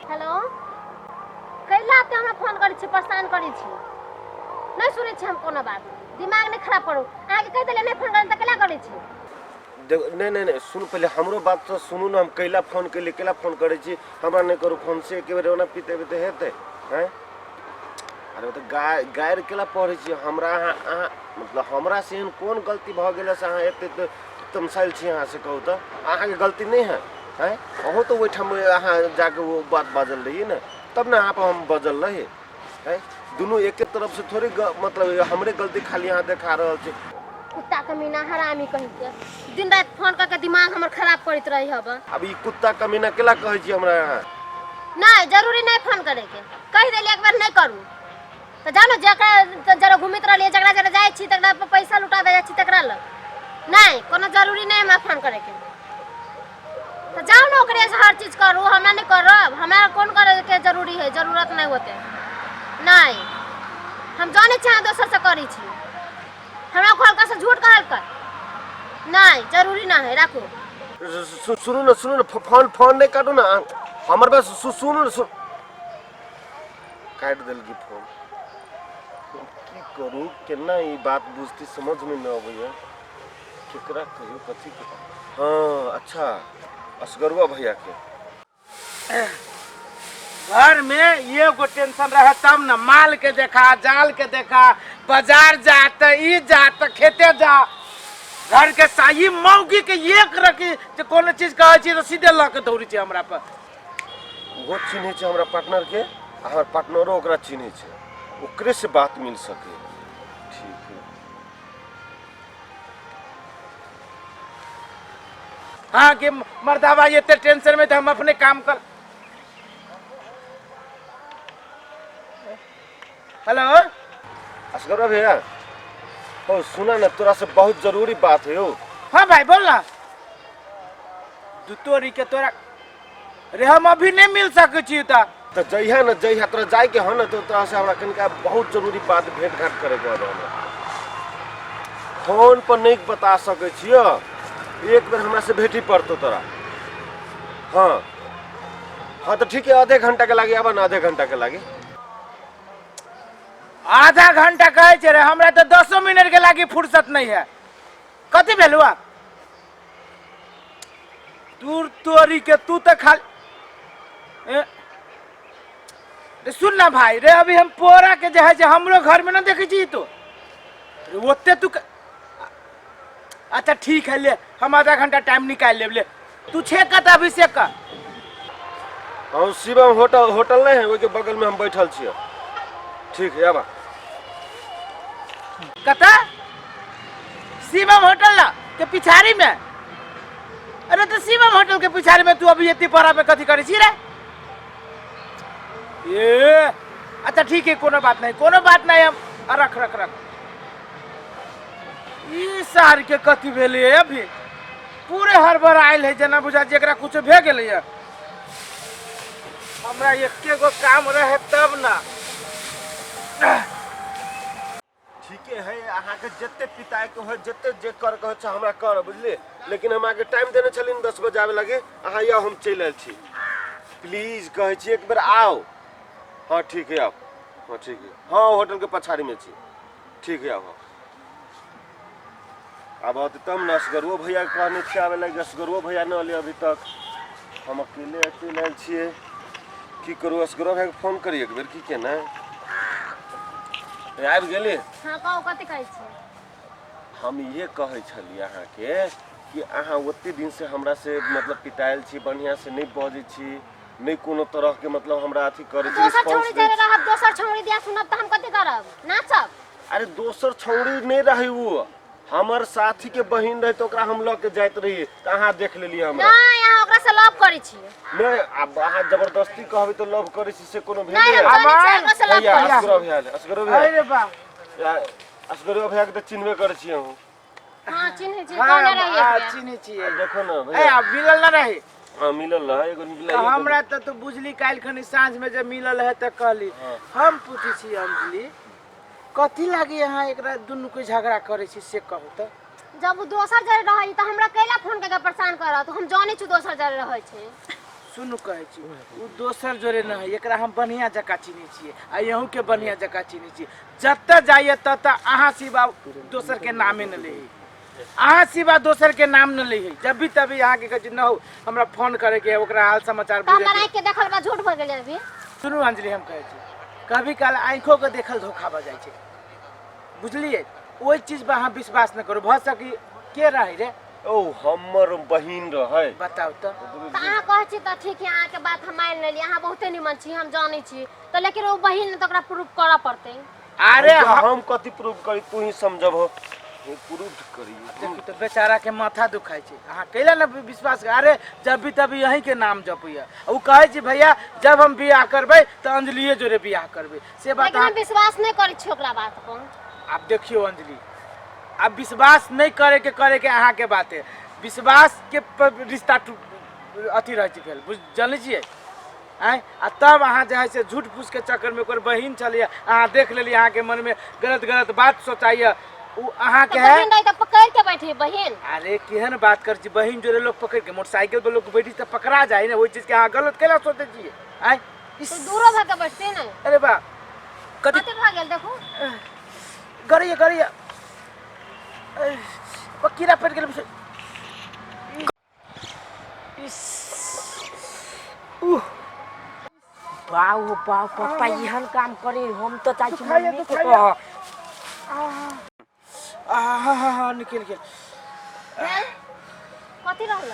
Hello कैला ते हमरा phone करै छी परेशान करै छी नहीं सुनै छी हम कोनो बात दिमाग नहीं खराब करू आगे कह देले नहीं फोन करन त कैला करै छी नहीं नहीं नहीं सुन पहले हमरो बात तो सुनू ना। हम कैला फोन के लिए कैला फोन करे छी हमरा नहीं करू फोन से के बेर ओना पीते पीते हेते हैं। अरे तो गायर केला पढ़े छी हमरा अहाँ मतलब हमरा से कौन गलती भ गेल से अहाँ एते तमसाइल छी अहाँ से कहू तो अहाँ के गलती नहीं है हैं। अहो तो ओइठाम अहाँ जाके वो बात बाजल रही ना तब ना अहाँ पर हम बजल रहे हैं। दोनों एक तरफ से थोड़ी मतलब हमरे गलती खाली अहाँ देखा रहल छी। कुत्ता कमीना हरामी कहि के दिन रात फोन करके दिमाग हमर खराब करत रही हब। अब ई कुत्ता कमीना केला कहै छी हमरा अहाँ। नहीं जरूरी नहीं फोन करे के कह देली एक बार नहीं करू तो जानो जकरा जरा घुमित रहलिए जकरा जरा जाय छी तकरा पर पैसा लुटावे जाय छी तकरा ल नहीं कोनो जरूरी नहीं हमरा फोन करे के तो जाओ ना ओकरे से हर चीज करू हमरा नहीं करब हमरा कौन करे के जरूरी है जरूरत नहीं होते नहीं हम जाने छी दोसर से करी छी हमरा खोल का से झूठ कहल कर नहीं जरूरी ना है राखो। सुनू ना फोन नहीं काटू ना हमर बस सुनू ना सुन काट देल की फोन की करू केना ई बात बुझती समझ में न आबैया केकरा कहियो कथी के। हाँ अच्छा असगरुआ भैया के घर में ये गो टेंशन रहे तब न माल के देखा जाल के देखा बाजार जा त ई जा त खेते जा घर के सही मौगी के एक रखी जे कोनो चीज कहै छी तो सीधे ल के दौड़ी छी हमरा पर। वो चिन्हे छै हमरा पार्टनर के हमर पार्टनरो ओकरा चिन्हे छै ओकरे से बात मिल सके। ठीक है हाँ कि मर्दाबा ये टेंशन में तो हम अपने काम कर। हेलो असगरुआ भैया ओ सुना ना तोरा से बहुत जरूरी बात है। ओ हाँ भाई बोल ना तोरी के तोरा रे हम अभी नहीं मिल सके छी तो जइहा ना जइहा तोरा जाए के ह ना तो तोरा से हमरा कनिका बहुत जरूरी बात भेंट घाट करे के बा। फोन पर नहीं बता सके छियो एक बार हमरा से भेटी पड़तो तोरा। हाँ हाँ तो ठीक है आधे घंटा के लागे आबा ना आधे घंटा के लागे। आधा घंटा कहे छे रे हमरा तो 10 मिनट के लागी फुर्सत नहीं है कथी भेलुआ तू तोरी के तू तो खाली सुन ना भाई रे अभी हम पोरा के जे है जे हमरो घर में ना देखे छी तो ओते तू अच्छा ठीक है ले हम आधा घंटा टाइम निकाल ले तू छे का अभिषेक का हाँ शिवम होटल नहीं है वो के बगल में हम बैठल छियै। ठीक है आबा कता शिवम होटल ला के पिछाड़ी में। अरे तो शिवम होटल के पिछाड़ी में तू अभी इतनी परा में कथी करे छी रे ये अच्छा ठीक है कोनो बात नहीं हम रख रख रख ई सार के कथी भेले अभी पूरे हड़बड़ आयल है जना बुझा जेकरा कुछ भे गेले है हमरा एके गो काम रहे तब ना। ठीक है अहाँ के जत्ते पिताए के हो जत्ते जे कर के छ हमरा कर बुझले लेकिन हम आगे टाइम देने छलिन 10 बजे आवे लगे अहाँ या हम चल आयल छी प्लीज कहै छी एक बार आओ। हाँ ठीक है आओ हाँ ठीक है हाँ होटल के पछाड़ी में छी ठीक है आओ अब तब न असगरुआ भैया कहने छे आवे लगे असगरुआ भैया न अले अभी तक हम अकेले चल आयल छिए की करू असगरुआ भैया के फोन करी एक बेर की केना आबि गेली। हां कहू कथि कहै छी हम ये कहै छली अहाँ के कि अहाँ ओते दिन से हमरा से मतलब पिटाइल छी बढ़िया से नहीं बजै छी नहीं कोनो तरह के मतलब हमरा अथी करे छी दोसर छौड़ी जे रहब दोसर छौड़ी दिया सुनब त हम कथि करब नाचब। अरे दोसर छौड़ी नहीं रही वो हमर साथी के बहिन रहे तो ओकरा हम ल के जाइत रही त अहाँ देख लेली हमरा नहीं यहाँ ओकरा से लव करै छी नहीं अब अहाँ जबरदस्ती कहबे तो लव करे छी से कोनो भेल नहीं हम जाने छी ओकरा से लव करै छी। असगरुआ भैया अरे बा असगरुआ भैया के त चिन्हबे करे छी हम। हां चिन्हे छी कौन रही है चिन्हे छी देखो ना ए भैया अब मिलल ना रही हाँ मिलल रहा एगो मिला हमरा त तू बुझली काल खनी सांझ में जब मिलल है त कहली हम पूछी छी अंजलि कथी लागी यहाँ एकरा दुनु के झगड़ा करे छी से कहू त जब दोसर जरे रही त हमरा कैला फोन करके परेशान करत हम जाने छी दोसर जरे रहै छै। सुनु कहै छी उ दोसर जोरे न है एकरा हम बढ़िया जका चिन्है छियै आ यहू के बढ़िया जका चिन्है छियै जत्ता जाइए तत्ता अहाँ सिवा दोसर के नामे न ले अहाँ सिवा दोसर के नाम न ले जब भी तभी अहाँ के कहै न हो हमरा फोन करे के ओकरा हाल समाचार तो हमरा आँख के देखल बा झूठ भ गेलै अभी। सुनू अंजलि हम कहै छी कभी काल आँखों के देखल धोखा भ जाइ छै बुझलिए ओइ चीज पर अहाँ विश्वास न करू भ सकी के रहे रे ओ हमर बहिन रहे बताओ तो अहाँ कहै छी त ठीक है अहाँ के बात हम मान लेली अहाँ बहुते निमन छी हम जानै छी तो लेकिन वो बहिन तो ओकरा प्रूफ करऽ पड़तै। अरे हम कथि प्रूफ करी तू ही समझब हो प्रूफ करी देखी तो बेचारा के माथा दुखाई छै अहाँ कैला न विश्वास अरे जब भी तभी यही के नाम जपैया उ कहै छी भैया जब हम बियाह करबै त अंजलिए जोरे बियाह करबै से बात लेकिन हम विश्वास नहीं करै छी ओकरा बात पर। आप देखियो अंजलि अब विश्वास नहीं करे के अहाँ के बात है विश्वास के रिश्ता अथी रह भेल बुझ जानै छियै आय आ तब अहाँ जे है से झूठ फूस के चक्कर में ओकर बहिन चलिए अहाँ देख लेली अहाँ के मन में गलत बात सोचाइए उ अहाँ के है बहिन रही त पकड़ के बैठी बहिन। अरे केहन बात कर छी बहिन जोरे लोग पकड़ के मोटरसाइकिल पे लोग बैठी त पकड़ा जाए ना वही चीज के अहाँ गलत केला सोचे छियै आय तो दूरो भाग के बैठते नहीं। अरे बा कथि भाग गेल देखो गरिया कीड़ा पड़ गेल बाऊ पापा एहन काम करे हम तो चाहे छी मम्मी के निकल गेल कथि रहल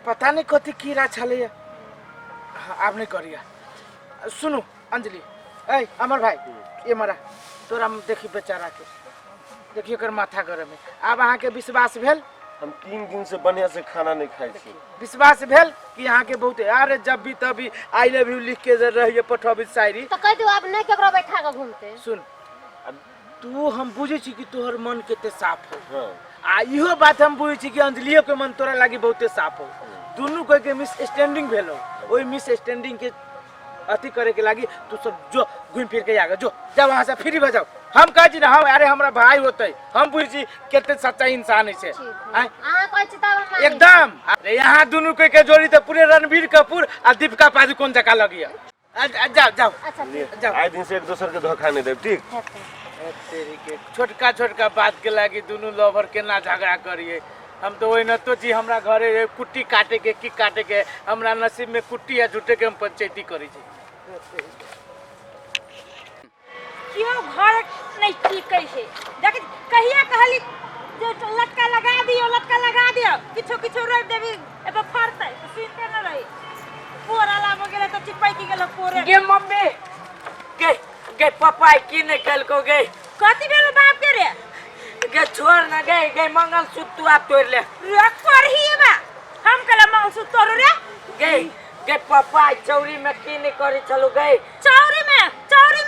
पता नहीं कथि कीड़ा छले आब नहीं करिया सुनु अंजलि ए अमर भाई ये मरा तोरा देखी बेचारा के देखिए कर माथा गरम है अब अहाँ के विश्वास भेल हम 3 दिन से बढ़िया से खाना नहीं खाई छी विश्वास भेल कि अहाँ के बहुत अरे जब भी तभी आई लव यू लिख के रहिए पठबी शायरी तो कह दो आप नहीं केकरो बैठा के घूमते सुन तू हम बुझे छी कि तोहर मन केते साफ हो हां आ इहो बात हम बुझे छी कि अंजलियो के मन तोरा लागी बहुते साफ हो दोनों कोई के मिस स्टैंडिंग भेलो ओई मिस स्टैंडिंग के अति करे के लागी तू सब जो घूम फिर के आगे जो जब वहां से फ्री हो जाओ हम कह छी ना हम अरे हमरा भाई होते हम बुझ छी केते सच्चा इंसान है से हां कहै छी तब एकदम अरे यहाँ दोनों कोई के जोड़ी तो पूरे रणबीर कपूर और दीपिका पादुकोण जका लगिया जाओ जाओ अच्छा जाओ आए दिन से एक दूसरे के धोखा नहीं देब ठीक तेरी के छोटका बात के लागी दोनों लवर के ना झगड़ा करिए हम तो वही न तो जी हमरा घरे कुट्टी काटे के की काटे के हमरा नसीब में कुट्टी या झूठे के हम पंचायती करी छी क्यों घर नहीं ठीक कैसे देख कहिया कहली जो लटका लगा दियो किछो रोप देबी एबे फरतै तो सुनते न रही पोरा लाग गेले तो चिपै की गेलो पोरे गे मम्मी गे पापा की ने कल को गे कथि भेल बाप के रे गे छोड़ ना गे मंगलसूत्र तू आप तोड़ ले रे करही बा हम कला मंगलसूत्र तोड़ रे गे पापा चौरी में की ने करी चलो गे चौरी में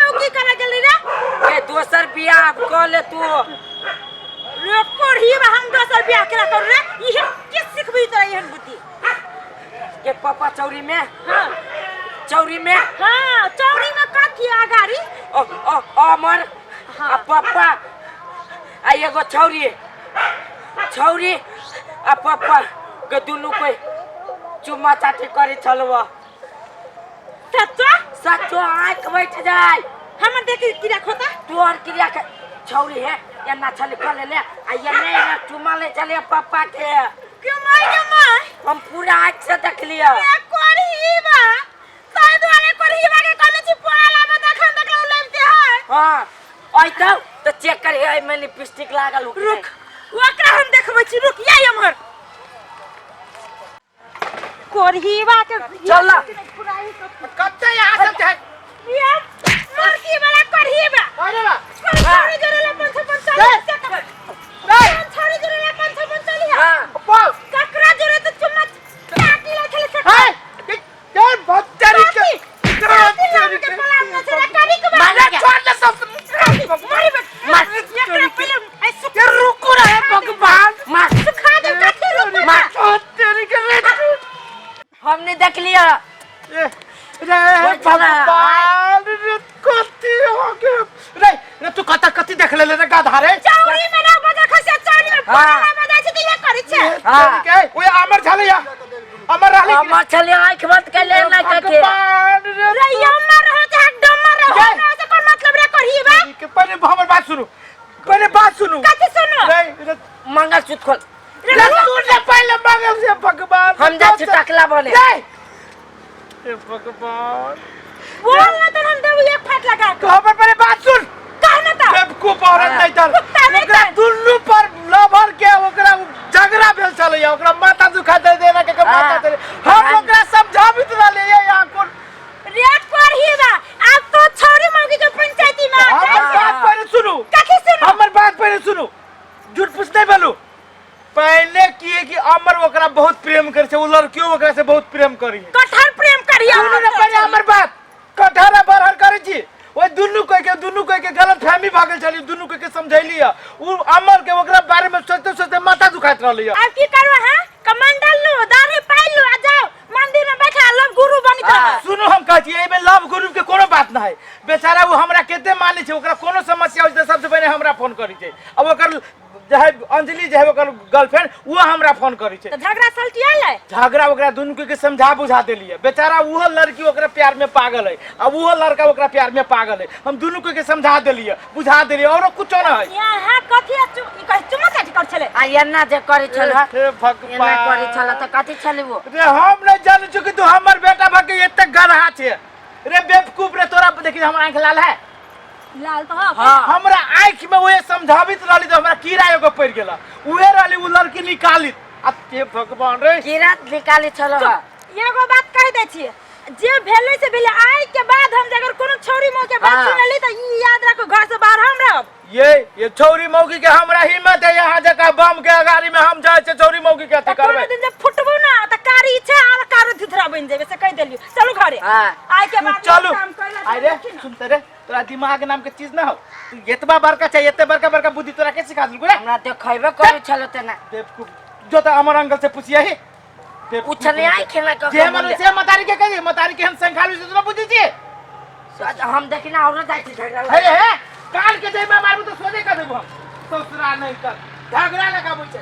उ की करे गेली रे गे दोसर बियाह कर ले तू रे करही बा हम दोसर बियाह केला कर रे इहे के सिखबी तो एहन बुद्धि गे पापा चौरी में हां चौरी में का किया गाड़ी ओ अमर आ पापा आ एगो छौरी आ पापा के दुनु कोई चुम्मा चाटी करी चलवा सच्चो आँख बैठ जाए हम देखी किरा खोता तोर क्रिया के छौरी है या ना चले कर ले आ ये नहीं चुम्मा ले चले पापा के क्यों माय हम पूरा आँख से देख लिया करही बा शायद वाले करही बा के कने छी पोरा लाबा देखन देखलो लेबते है हां ओइ तो चेक कर है में लिपस्टिक लागल रुक ओकरा हम देखबै छी रुक या हमर करही बा के चल कत्ते यहाँ से ये लड़की वाला करही बा अरे बा छोरी जरे 545 छोरी जरे 545 हां ककरा जरे तो चुम्मा काटी ले खेले से हाय के बच्चारी के पलाम न से करी के मारा के छोड़ दे सब मारी बट एकरा पहले ऐसे के रुको रहे भगवान मार सुखा दे काठी रुक मार तेरी के हमने देख लिया रे भगवान रे कति हो गए रे तू कति देख ले रे गाधा रे चौरी में ना बजा खसे चौरी में पोरा बजा छी त ये करी छे हां के ओए अमर छले या हमर रहली हमर छले आंख बंद कर ले ना के भगवान रे रे यम्मा रहो चाहे डम्मा रहो जय। ना से कोन मतलब रे करही बा के पहले हमर बात सुनो पहले बात सुनो कथि सुनो रे मंगलसूत्र खोल रे तू से पहले मंगल से भगवान हम जा टकला बने जय हे भगवान बोल ना तो हम देव एक फाट लगा तो हमर पहले बात सुन कहना त जब को औरत नहीं था कुत्ता नहीं ओकरा था। दुल्लू पर लभर के ओकरा झगड़ा भेल चले ओकरा माथा दुखा दे देना के माथा दे हम ओकरा समझाबित ना ले यहाँ कोन रे करही बा अब तो छोरी मौगी के पंचायती में हमर बात पहले सुनो कथि सुनो हमर बात पहले सुनो झूठ पूछ नहीं बोलू पहले किए कि अमर ओकरा बहुत प्रेम करे छै उ लड़कियों ओकरा से बहुत प्रेम करी कठोर प्रेम करिया सुनो ना पहले हमर बात कठारा बरहर करे छी ओइ दुन्नू कोई के गलत फहमी भागल चली दुन्नू कोई के समझैली उ अमर के ओकरा बारे में सोचते सोचते माथा दुखात रहली अब की करवा है कमंडल लो दाढ़ी पाइल लो आ जाओ मंदिर में बैठा लब गुरु बनी जा सुनो हम कहै छी एमे लव गुरु के कोनो बात ना है बेचारा वो हमरा केते माने छै ओकरा कोनो समस्या होय त सबसे पहले हमरा फोन करी छै अब ओकर जहे अंजलि जहे ओकर गर्लफ्रेंड वो हमरा फोन करी छै तो झगड़ा सलटियल है झगड़ा ओकरा दुनू के समझा बुझा देलिए बेचारा वो लड़की ओकरा प्यार में पागल है अब वो लड़का ओकरा प्यार में पागल है हम दुनू के समझा देलिए बुझा देलिए और कुछ ना है यहाँ कथि ई कह चुमा काटी कर छले आ एना जे करे छल हे एना भगवान करे छल त कथि छले वो रे हम नहीं जान चुकी तू हमर बेटा भके एते गधा छे रे बेवकूफ रे तोरा देखि हमर आंख लाल है लाल तो हाँ हां हमरा आंख में ओए समझावित रहली तो हमरा कीड़ा एगो पड़ गेला उहे रहली उ लड़की निकाली अब हे भगवान रे कीड़ा निकाली छल एगो बात कह दै छी जे भेले से भेले आइ के बाद हम अगर कोनो छोरी मौ के बात हाँ। सुनली त ई याद रखो घर से बाहर हम रहब ये छौरी मौगी के हमरा हिम्मत है यहाँ जका बम के अगाड़ी में हम जाए छे छौरी मौगी के अथी त कोनो करबै दिन जब फुटबो ना त कारी छै और कारी धुथरा बन जेबे से कह देलियो चलू घरे हाँ। आइ के बाद चलू काम करला अरे सुनते रे तोरा दिमाग नाम के चीज ना हो तू एतबा बड़का चाहिए एते बड़का बड़का बुद्धि तोरा के सिखा दिलगु रे हमरा देखैबे करे छल तना बेवकूफ जो तो हमर अंकल से पूछिए ही उछले आई खेला क जे मन से मतारी के कही मतारी के हम संखालू से तोरा बुद्धि छी हम देखिना और जाई छी झगड़ा हे काल के जे में मारबू तो सोजे कर देबो हम ससुरा नहीं कर झगड़ा लगा बुझे